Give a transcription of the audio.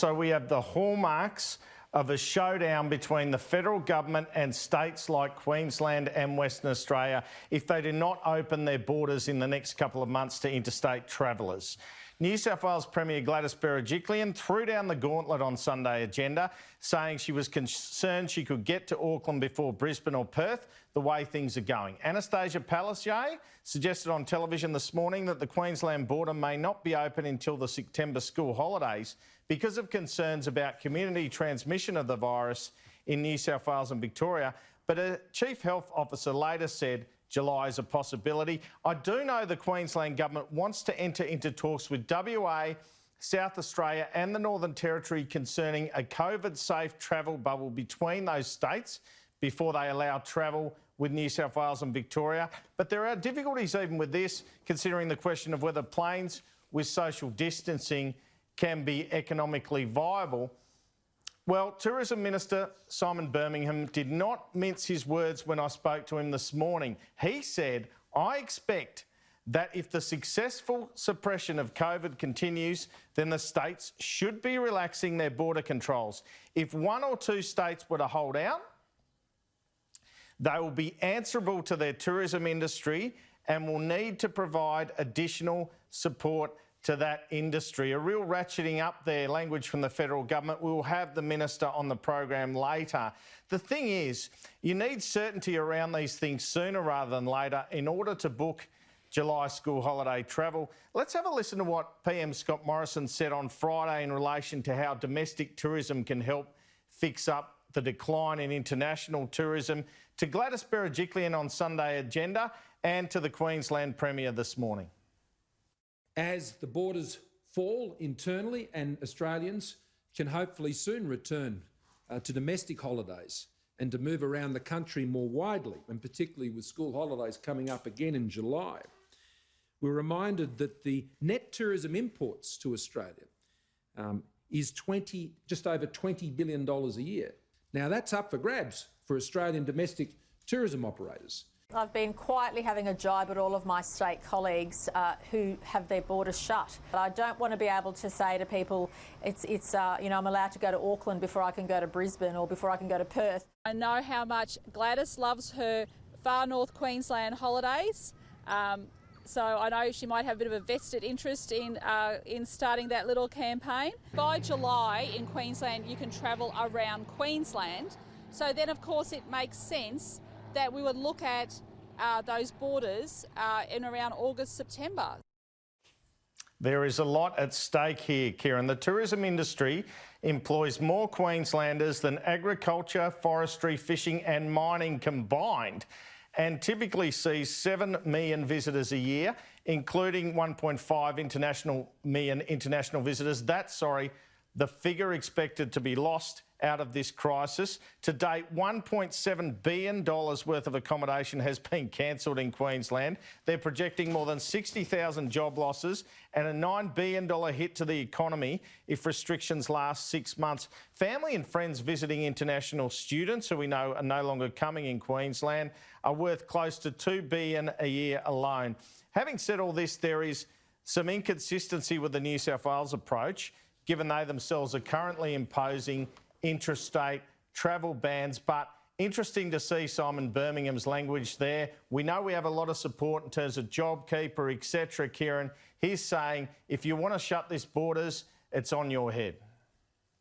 so we have the hallmarks of a showdown between the federal government and states like Queensland and Western Australia if they do not open their borders in the next couple of months to interstate travellers. New South Wales Premier Gladys Berejiklian threw down the gauntlet on Sunday agenda, saying she was concerned she could get to Auckland before Brisbane or Perth, the way things are going. Annastacia Palaszczuk suggested on television this morning that the Queensland border may not be open until the September school holidays because of concerns about community transmission of the virus in New South Wales and Victoria. But a Chief Health Officer later said July is a possibility. I do know the Queensland Government wants to enter into talks with WA, South Australia and the Northern Territory concerning a COVID-safe travel bubble between those states before they allow travel with New South Wales and Victoria. But there are difficulties even with this, considering the question of whether planes with social distancing can be economically viable. Well, Tourism Minister Simon Birmingham did not mince his words when I spoke to him this morning. He said, I expect that if the successful suppression of COVID continues, then the states should be relaxing their border controls. If one or two states were to hold out, they will be answerable to their tourism industry and will need to provide additional support to that industry. A real ratcheting up there, language from the federal government. We will have the minister on the program later. The thing is, you need certainty around these things sooner rather than later in order to book July school holiday travel. Let's have a listen to what PM Scott Morrison said on Friday in relation to how domestic tourism can help fix up the decline in international tourism, to Gladys Berejiklian on Sunday agenda and to the Queensland Premier this morning. As the borders fall internally and Australians can hopefully soon return to domestic holidays and to move around the country more widely, and particularly with school holidays coming up again in July, we're reminded that the net tourism imports to Australia is just over $20 billion a year. Now that's up for grabs for Australian domestic tourism operators. I've been quietly having a jibe at all of my state colleagues who have their borders shut. But I don't want to be able to say to people, you know, I'm allowed to go to Auckland before I can go to Brisbane or before I can go to Perth. I know how much Gladys loves her far north Queensland holidays. So I know she might have a bit of a vested interest in starting that little campaign. By July in Queensland, you can travel around Queensland. So then, of course, it makes sense that we would look at those borders in around August, September. There is a lot at stake here, Kieran. The tourism industry employs more Queenslanders than agriculture, forestry, fishing and mining combined, and typically sees 7 million visitors a year, including 1.5 million international visitors. That's, the figure expected to be lost out of this crisis. To date, $1.7 billion worth of accommodation has been cancelled in Queensland. They're projecting more than 60,000 job losses and a $9 billion hit to the economy if restrictions last 6 months. Family and friends visiting international students, who we know are no longer coming in Queensland, are worth close to $2 billion a year alone. Having said all this, there is some inconsistency with the New South Wales approach, given they themselves are currently imposing intrastate travel bans. But interesting to see Simon Birmingham's language there. We know we have a lot of support in terms of JobKeeper, etc., Kieran. He's saying if you want to shut these borders, it's on your head.